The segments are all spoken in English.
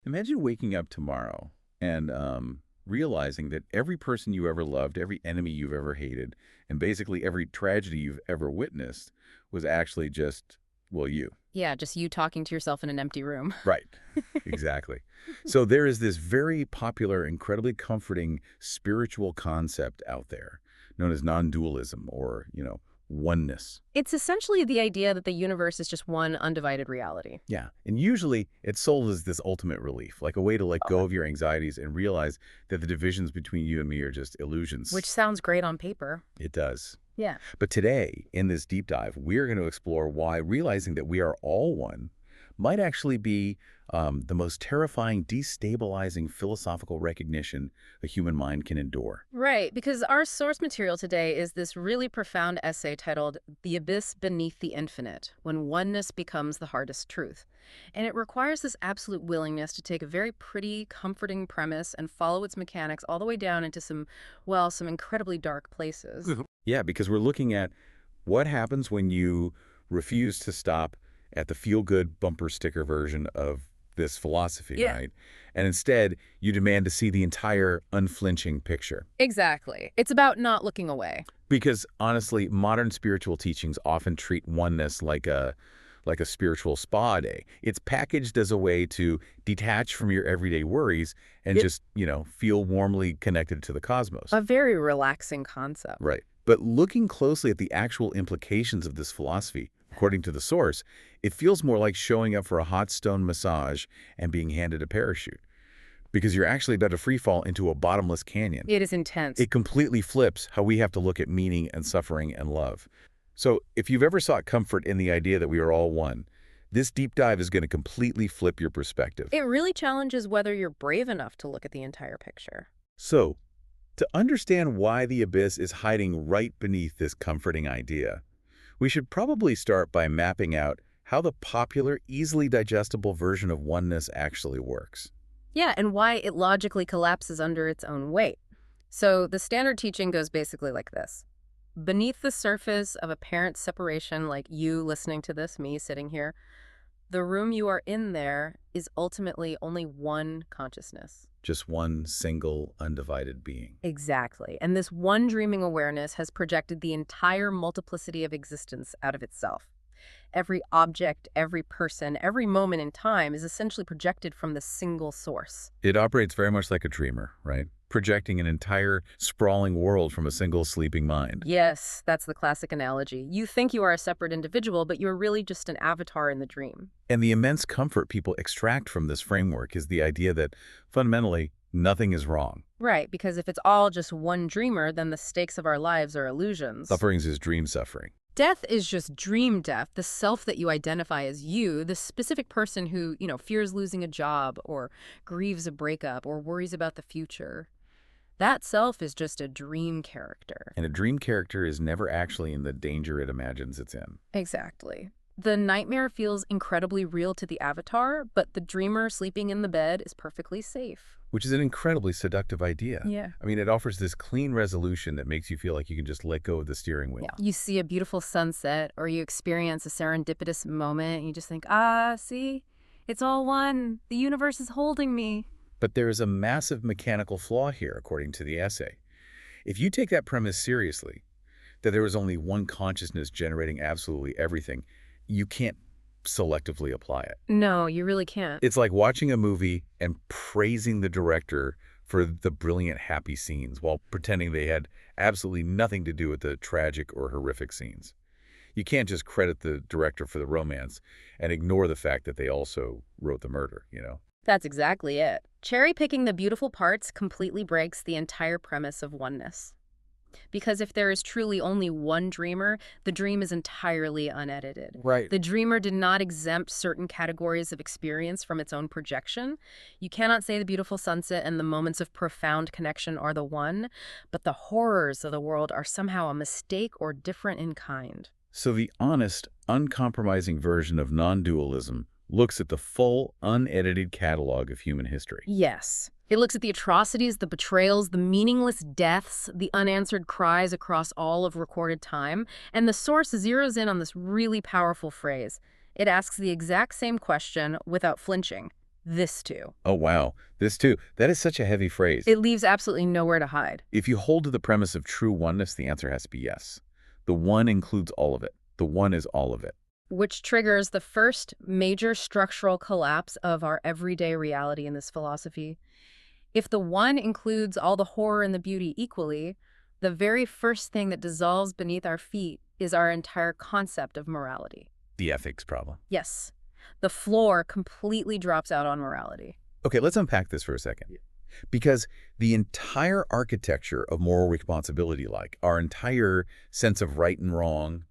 Imagine waking up tomorrow and realizing that every person you ever loved, every enemy you've ever hated, and basically every tragedy you've ever witnessed was actually just, well, you. Yeah, just you talking to yourself in an empty room. Right. Exactly. So there is this very popular, incredibly comforting spiritual concept out there known as non-dualism or, oneness. It's essentially the idea that the universe is just one undivided reality. Yeah. And usually it's sold as this ultimate relief, like a way to let go of your anxieties and realize that the divisions between you and me are just Which illusions. sounds great on paper. It does. Yeah. But today, in this deep dive, we're going to explore why realizing that we are all one might actually be the most terrifying, destabilizing philosophical recognition a human mind can endure. Right, because our source material today is this really profound essay titled The Abyss Beneath the Infinite, When Oneness Becomes the Hardest Truth. And it requires this absolute willingness to take a very pretty, comforting premise and follow its mechanics all the way down into some incredibly dark places. Yeah, because we're looking at what happens when you refuse to stop at the feel-good bumper sticker version of this philosophy, Yeah. right? And instead, you demand to see the entire unflinching picture. Exactly. It's about not looking away. Because honestly, modern spiritual teachings often treat oneness like a spiritual spa day. It's packaged as a way to detach from your everyday worries and just, feel warmly connected to the cosmos. A very relaxing concept. Right. But looking closely at the actual implications of this philosophy, according to the source, it feels more like showing up for a hot stone massage and being handed a parachute. Because you're actually about to free fall into a bottomless canyon. It is intense. It completely flips how we have to look at meaning and suffering and love. So if you've ever sought comfort in the idea that we are all one, this deep dive is going to completely flip your perspective. It really challenges whether you're brave enough to look at the entire picture. So, to understand why the abyss is hiding right beneath this comforting idea, we should probably start by mapping out how the popular, easily digestible version of oneness actually works. Yeah, and why it logically collapses under its own weight. So the standard teaching goes basically like this. Beneath the surface of apparent separation, like you listening to this, me sitting here, the room you are in there is ultimately only one consciousness. Just one single, undivided being. Exactly. And this one dreaming awareness has projected the entire multiplicity of existence out of itself. Every object, every person, every moment in time is essentially projected from the single source. It operates very much like a dreamer, right? Projecting an entire sprawling world from a single sleeping mind. Yes, that's the classic analogy. You think you are a separate individual, but you're really just an avatar in the dream. And the immense comfort people extract from this framework is the idea that, fundamentally, nothing is wrong. Right, because if it's all just one dreamer, then the stakes of our lives are illusions. Suffering is dream suffering. Death is just dream death, the self that you identify as you, the specific person who, fears losing a job or grieves a breakup or worries about the future. That self is just a dream character. And a dream character is never actually in the danger it imagines it's in. Exactly. The nightmare feels incredibly real to the avatar, but the dreamer sleeping in the bed is perfectly safe. Which is an incredibly seductive idea. Yeah. I mean, it offers this clean resolution that makes you feel like you can just let go of the steering wheel. Yeah. You see a beautiful sunset or you experience a serendipitous moment and you just think, see, it's all one. The universe is holding me. But there is a massive mechanical flaw here, according to the essay. If you take that premise seriously, that there is only one consciousness generating absolutely everything, you can't selectively apply it. No, you really can't. It's like watching a movie and praising the director for the brilliant happy scenes while pretending they had absolutely nothing to do with the tragic or horrific scenes. You can't just credit the director for the romance and ignore the fact that they also wrote the murder, That's exactly it. Cherry-picking the beautiful parts completely breaks the entire premise of oneness. Because if there is truly only one dreamer, the dream is entirely unedited. Right. The dreamer did not exempt certain categories of experience from its own projection. You cannot say the beautiful sunset and the moments of profound connection are the one, but the horrors of the world are somehow a mistake or different in kind. So the honest, uncompromising version of non-dualism looks at the full, unedited catalog of human history. Yes. It looks at the atrocities, the betrayals, the meaningless deaths, the unanswered cries across all of recorded time, and the source zeroes in on this really powerful phrase. It asks the exact same question without flinching. This too. Oh, wow. This too. That is such a heavy phrase. It leaves absolutely nowhere to hide. If you hold to the premise of true oneness, the answer has to be yes. The one includes all of it. The one is all of it. Which triggers the first major structural collapse of our everyday reality in this philosophy. If the one includes all the horror and the beauty equally, the very first thing that dissolves beneath our feet is our entire concept of morality. The ethics problem. Yes, the floor completely drops out on morality. Okay, let's unpack this for a second. Because the entire architecture of moral responsibility, like our entire sense of right and wrong,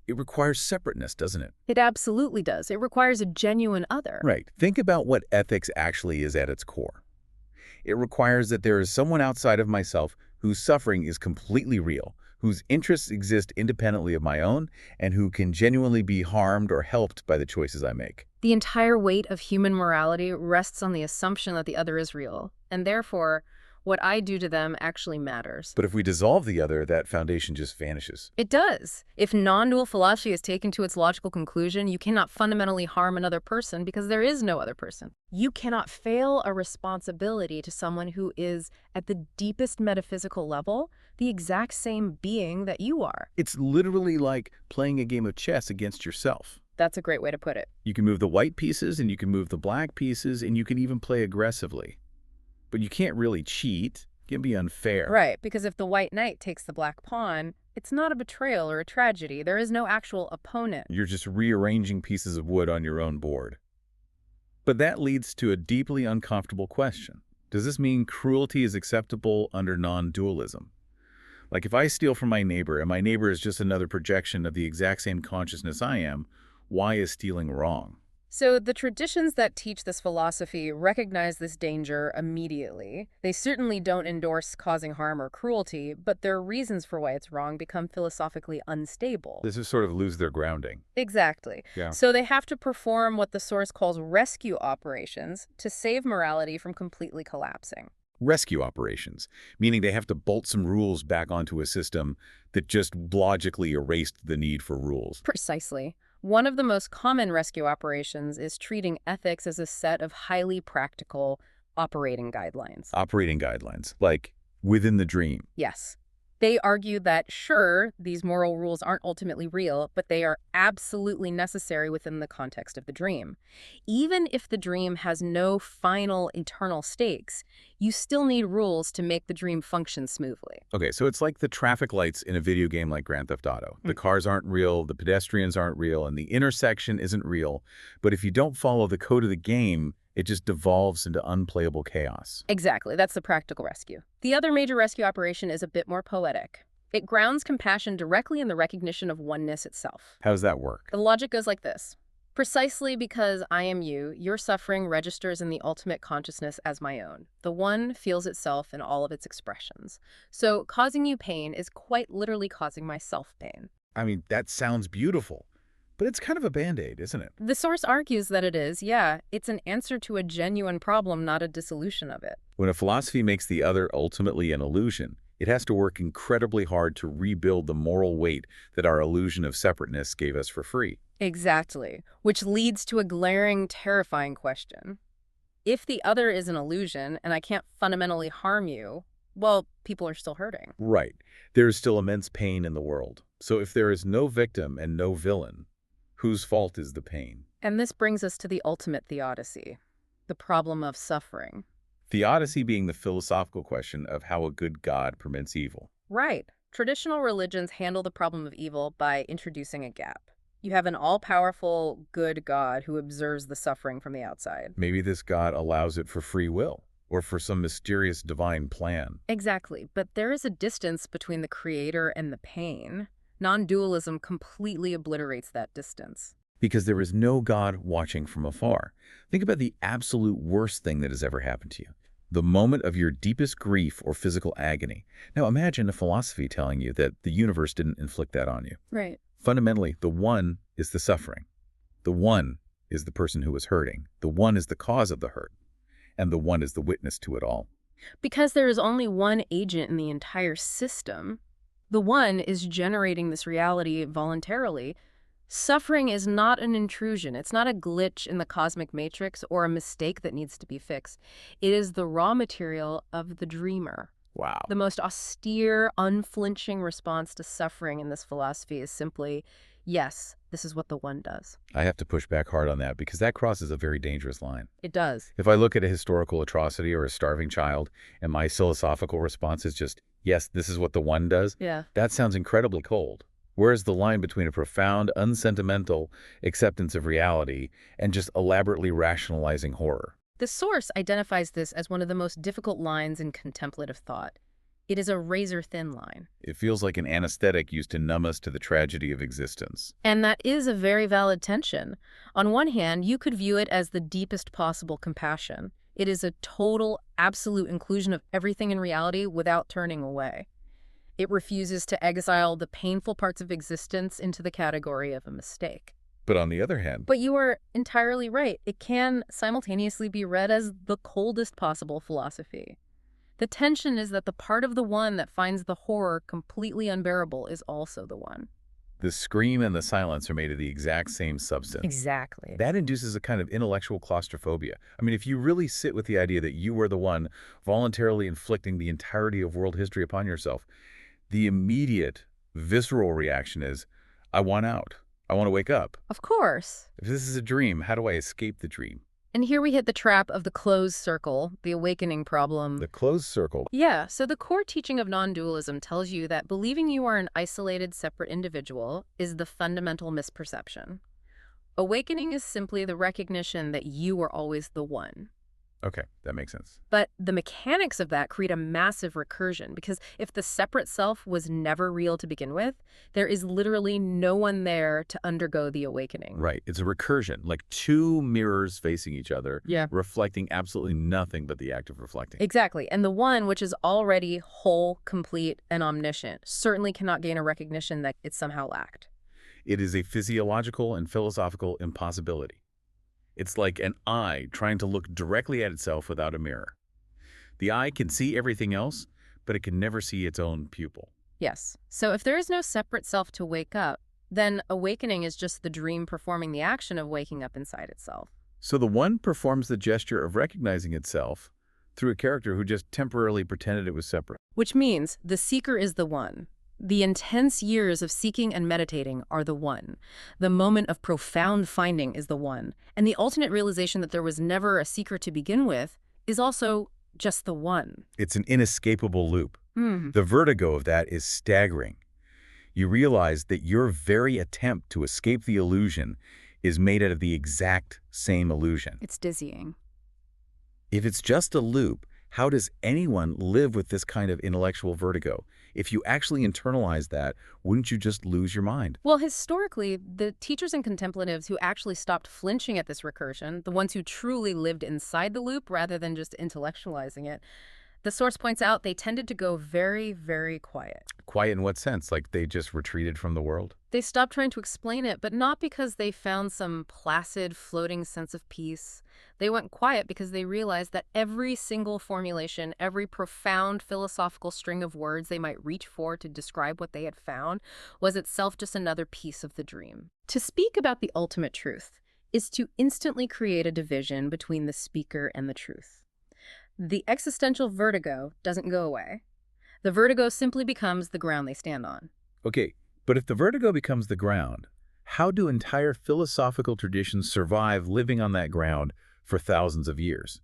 it requires separateness, doesn't it? It absolutely does. It requires a genuine other. Right. Think about what ethics actually is at its core. It requires that there is someone outside of myself whose suffering is completely real, whose interests exist independently of my own, and who can genuinely be harmed or helped by the choices I make. The entire weight of human morality rests on the assumption that the other is real, and therefore, what I do to them actually matters. But if we dissolve the other, that foundation just vanishes. It does. If non-dual philosophy is taken to its logical conclusion, you cannot fundamentally harm another person because there is no other person. You cannot fail a responsibility to someone who is, at the deepest metaphysical level, the exact same being that you are. It's literally like playing a game of chess against yourself. That's a great way to put it. You can move the white pieces, and you can move the black pieces, and you can even play aggressively. But you can't really cheat. It can be unfair. Right, because if the white knight takes the black pawn, it's not a betrayal or a tragedy. There is no actual opponent. You're just rearranging pieces of wood on your own board. But that leads to a deeply uncomfortable question. Does this mean cruelty is acceptable under non-dualism? Like if I steal from my neighbor and my neighbor is just another projection of the exact same consciousness I am, why is stealing wrong? So the traditions that teach this philosophy recognize this danger immediately. They certainly don't endorse causing harm or cruelty, but their reasons for why it's wrong become philosophically unstable. This is sort of lose their grounding. Exactly. Yeah. So they have to perform what the source calls rescue operations to save morality from completely collapsing. Rescue operations, meaning they have to bolt some rules back onto a system that just logically erased the need for rules. Precisely. One of the most common rescue operations is treating ethics as a set of highly practical operating guidelines. Operating guidelines, like within the dream. Yes. They argue that, sure, these moral rules aren't ultimately real, but they are absolutely necessary within the context of the dream. Even if the dream has no final internal stakes, you still need rules to make the dream function smoothly. Okay, so it's like the traffic lights in a video game like Grand Theft Auto. The cars aren't real, the pedestrians aren't real, and the intersection isn't real. But if you don't follow the code of the game, it just devolves into unplayable chaos. Exactly. That's the practical rescue. The other major rescue operation is a bit more poetic. It grounds compassion directly in the recognition of oneness itself. How does that work? The logic goes like this. Precisely because I am you, your suffering registers in the ultimate consciousness as my own. The one feels itself in all of its expressions. So causing you pain is quite literally causing myself pain. I mean, that sounds beautiful. But it's kind of a Band-Aid, isn't it? The source argues that it is, yeah. It's an answer to a genuine problem, not a dissolution of it. When a philosophy makes the other ultimately an illusion, it has to work incredibly hard to rebuild the moral weight that our illusion of separateness gave us for free. Exactly. Which leads to a glaring, terrifying question. If the other is an illusion and I can't fundamentally harm you, well, people are still hurting. Right. There is still immense pain in the world. So if there is no victim and no villain, whose fault is the pain? And this brings us to the ultimate theodicy, the problem of suffering. Theodicy being the philosophical question of how a good God prevents evil. Right. Traditional religions handle the problem of evil by introducing a gap. You have an all-powerful, good God who observes the suffering from the outside. Maybe this God allows it for free will, or for some mysterious divine plan. Exactly, but there is a distance between the creator and the pain. Non-dualism completely obliterates that distance. Because there is no God watching from afar. Think about the absolute worst thing that has ever happened to you. The moment of your deepest grief or physical agony. Now imagine a philosophy telling you that the universe didn't inflict that on you. Right. Fundamentally, the one is the suffering. The one is the person who is hurting. The one is the cause of the hurt. And the one is the witness to it all. Because there is only one agent in the entire system, the one is generating this reality voluntarily. Suffering is not an intrusion. It's not a glitch in the cosmic matrix or a mistake that needs to be fixed. It is the raw material of the dreamer. Wow. The most austere, unflinching response to suffering in this philosophy is simply, yes, this is what the one does. I have to push back hard on that because that crosses a very dangerous line. It does. If I look at a historical atrocity or a starving child and my philosophical response is just, yes, this is what the one does, Yeah. that sounds incredibly cold. Where's the line between a profound, unsentimental acceptance of reality and just elaborately rationalizing horror? The source identifies this as one of the most difficult lines in contemplative thought. It is a razor-thin line. It feels like an anesthetic used to numb us to the tragedy of existence. And that is a very valid tension. On one hand, you could view it as the deepest possible compassion. It is a total, absolute inclusion of everything in reality without turning away. It refuses to exile the painful parts of existence into the category of a mistake. But on the other hand, But you are entirely right. It can simultaneously be read as the coldest possible philosophy. The tension is that the part of the one that finds the horror completely unbearable is also the one. the scream and the silence are made of the exact same substance. Exactly. That induces a kind of intellectual claustrophobia. I mean, if you really sit with the idea that you were the one voluntarily inflicting the entirety of world history upon yourself, the immediate, visceral reaction is, I want out. I want to wake up. Of course. If this is a dream, how do I escape the dream? And here we hit the trap of the closed circle, the awakening problem. The closed circle. Yeah, so the core teaching of non-dualism tells you that believing you are an isolated, separate individual is the fundamental misperception. Awakening is simply the recognition that you are always the one. Okay, that makes sense. But the mechanics of that create a massive recursion, because if the separate self was never real to begin with, there is literally no one there to undergo the awakening. Right, it's a recursion, like two mirrors facing each other, Yeah. reflecting absolutely nothing but the act of reflecting. Exactly. And the one, which is already whole, complete, and omniscient, certainly cannot gain a recognition that it somehow lacked. It is a physiological and philosophical impossibility. It's like an eye trying to look directly at itself without a mirror. The eye can see everything else, but it can never see its own pupil. Yes. So if there is no separate self to wake up, then awakening is just the dream performing the action of waking up inside itself. So the one performs the gesture of recognizing itself through a character who just temporarily pretended it was separate. Which means the seeker is the one. The intense years of seeking and meditating are the one. The moment of profound finding is the one. And the ultimate realization that there was never a seeker to begin with is also just the one. It's an inescapable loop. The vertigo of that is staggering. You realize that your very attempt to escape the illusion is made out of the exact same illusion. It's dizzying. If it's just a loop, how does anyone live with this kind of intellectual vertigo? If you actually internalize that, wouldn't you just lose your mind? Well, historically, the teachers and contemplatives who actually stopped flinching at this recursion, the ones who truly lived inside the loop rather than just intellectualizing it, the source points out they tended to go very, very quiet. Quiet in what sense? Like they just retreated from the world? They stopped trying to explain it, but not because they found some placid, floating sense of peace. They went quiet because they realized that every single formulation, every profound philosophical string of words they might reach for to describe what they had found, was itself just another piece of the dream. To speak about the ultimate truth is to instantly create a division between the speaker and the truth. The existential vertigo doesn't go away. The vertigo simply becomes the ground they stand on. Okay, but if the vertigo becomes the ground, how do entire philosophical traditions survive living on that ground for thousands of years?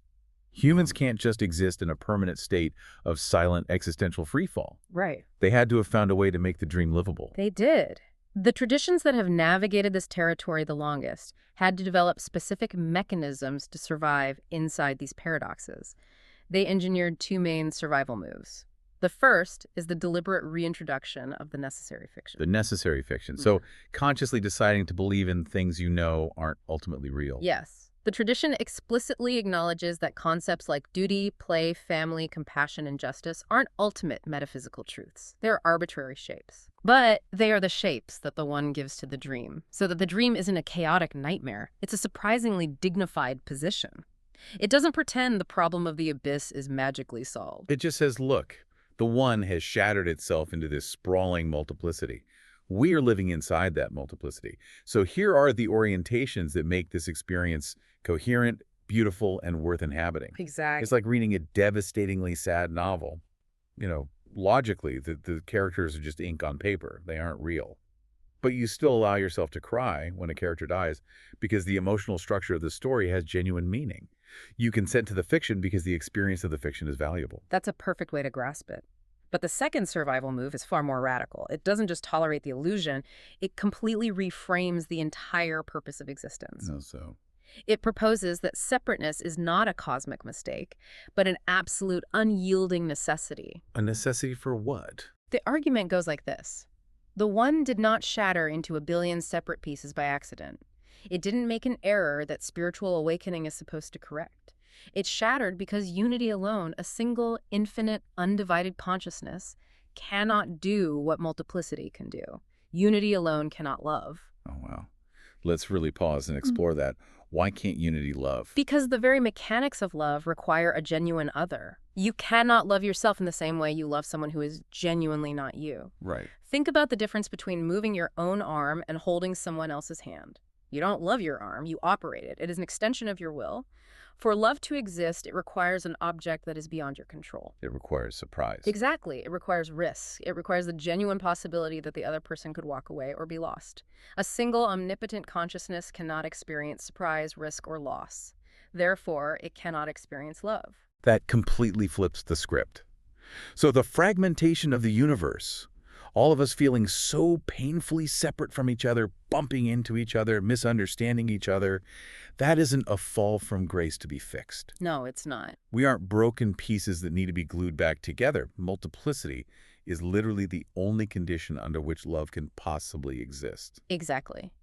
Humans can't just exist in a permanent state of silent existential freefall. Right. They had to have found a way to make the dream livable. They did. The traditions that have navigated this territory the longest had to develop specific mechanisms to survive inside these paradoxes. They engineered two main survival moves. The first is the deliberate reintroduction of the necessary fiction. The necessary fiction. So consciously deciding to believe in things you know aren't ultimately real. Yes. The tradition explicitly acknowledges that concepts like duty, play, family, compassion, and justice aren't ultimate metaphysical truths. They're arbitrary shapes. But they are the shapes that the one gives to the dream, so that the dream isn't a chaotic nightmare. It's a surprisingly dignified position. It doesn't pretend the problem of the abyss is magically solved. It just says, look, the one has shattered itself into this sprawling multiplicity. We are living inside that multiplicity. So here are the orientations that make this experience coherent, beautiful, and worth inhabiting. It's Exactly. like reading a devastatingly sad novel. Logically, the characters are just ink on paper. They aren't real. But you still allow yourself to cry when a character dies because the emotional structure of the story has genuine meaning. You consent to the fiction because the experience of the fiction is valuable. That's a perfect way to grasp it. But the second survival move is far more radical. It doesn't just tolerate the illusion, it completely reframes the entire purpose of existence. So, It proposes that separateness is not a cosmic mistake, but an absolute unyielding necessity. a necessity for what? The argument goes like this. The one did not shatter into a billion separate pieces by accident. It didn't make an error that spiritual awakening is supposed to correct. It shattered because unity alone, a single, infinite, undivided consciousness, cannot do what multiplicity can do. Unity alone cannot love. Oh, wow. Let's really pause and explore that. Why can't unity love? Because the very mechanics of love require a genuine other. You cannot love yourself in the same way you love someone who is genuinely not you. Right. Think about the difference between moving your own arm and holding someone else's hand. You don't love your arm, you operate it. It is an extension of your will. For love to exist, it requires an object that is beyond your control. It requires surprise. Exactly. It requires risk. It requires the genuine possibility that the other person could walk away or be lost. A single omnipotent consciousness cannot experience surprise, risk, or loss. Therefore, it cannot experience love. That completely flips the script. So the fragmentation of the universe, all of us feeling so painfully separate from each other, bumping into each other, misunderstanding each other, that isn't a fall from grace to be fixed. No, it's not. We aren't broken pieces that need to be glued back together. Multiplicity is literally the only condition under which love can possibly exist. Exactly.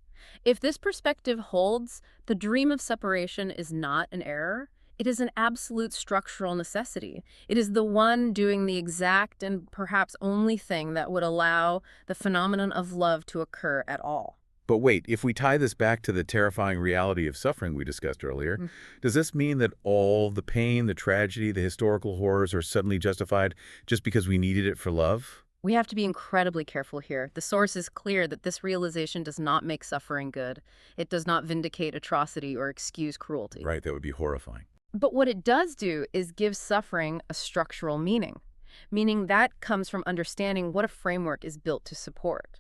If this perspective holds, the dream of separation is not an error. It is an absolute structural necessity. It is the one doing the exact and perhaps only thing that would allow the phenomenon of love to occur at all. But wait, if we tie this back to the terrifying reality of suffering we discussed earlier, does this mean that all the pain, the tragedy, the historical horrors are suddenly justified just because we needed it for love? We have to be incredibly careful here. The source is clear that this realization does not make suffering good. It does not vindicate atrocity or excuse cruelty. Right, that would be horrifying. But what it does do is give suffering a structural meaning that comes from understanding what a framework is built to support.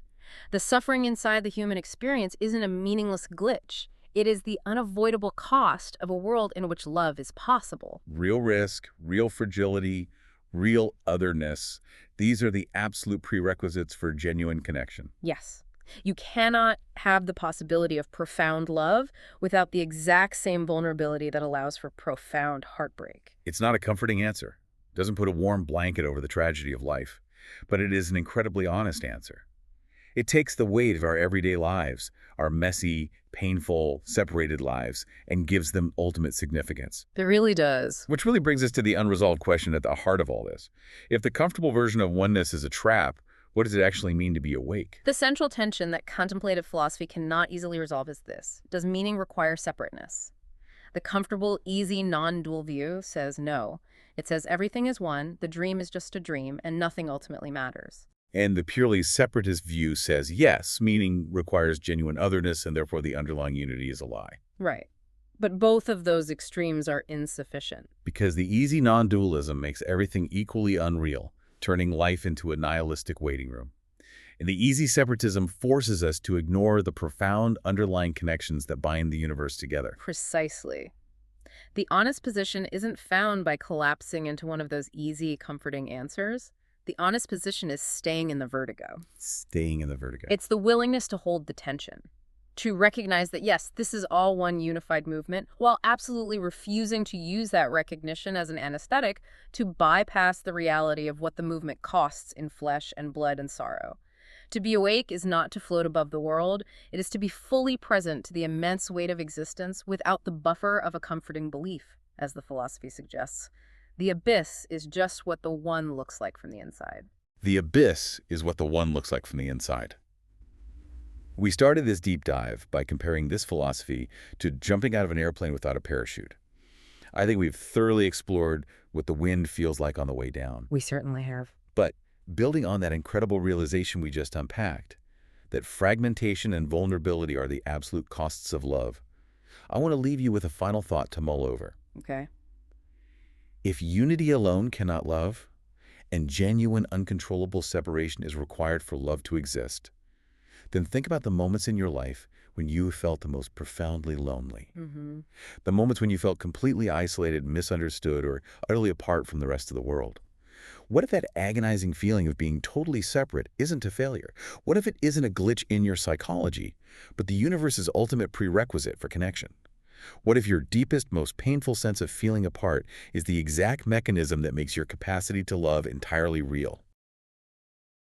The suffering inside the human experience isn't a meaningless glitch. It is the unavoidable cost of a world in which love is possible. Real risk, real fragility, real otherness. These are the absolute prerequisites for genuine connection. Yes. You cannot have the possibility of profound love without the exact same vulnerability that allows for profound heartbreak. It's not a comforting answer. It doesn't put a warm blanket over the tragedy of life, but it is an incredibly honest answer. It takes the weight of our everyday lives, our messy, painful, separated lives, and gives them ultimate significance. It really does. Which really brings us to the unresolved question at the heart of all this. If the comfortable version of oneness is a trap, what does it actually mean to be awake? The central tension that contemplative philosophy cannot easily resolve is this. Does meaning require separateness? The comfortable, easy, non-dual view says no. It says everything is one, the dream is just a dream, and nothing ultimately matters. And the purely separatist view says yes, meaning requires genuine otherness, and therefore the underlying unity is a lie. Right. But both of those extremes are insufficient. Because the easy non-dualism makes everything equally unreal, turning life into a nihilistic waiting room. And the easy separatism forces us to ignore the profound underlying connections that bind the universe together. Precisely. The honest position isn't found by collapsing into one of those easy, comforting answers. The honest position is staying in the vertigo. Staying in the vertigo. It's the willingness to hold the tension, to recognize that, yes, this is all one unified movement, while absolutely refusing to use that recognition as an anesthetic to bypass the reality of what the movement costs in flesh and blood and sorrow. To be awake is not to float above the world. It is to be fully present to the immense weight of existence without the buffer of a comforting belief, as the philosophy suggests. The abyss is just what the one looks like from the inside. The abyss is what the one looks like from the inside. We started this deep dive by comparing this philosophy to jumping out of an airplane without a parachute. I think we've thoroughly explored what the wind feels like on the way down. We certainly have. But building on that incredible realization we just unpacked, that fragmentation and vulnerability are the absolute costs of love. I want to leave you with a final thought to mull over. Okay. If unity alone cannot love, and genuine uncontrollable separation is required for love to exist, then think about the moments in your life when you felt the most profoundly lonely. Mm-hmm. The moments when you felt completely isolated, misunderstood, or utterly apart from the rest of the world. What if that agonizing feeling of being totally separate isn't a failure? What if it isn't a glitch in your psychology, but the universe's ultimate prerequisite for connection? What if your deepest, most painful sense of feeling apart is the exact mechanism that makes your capacity to love entirely real?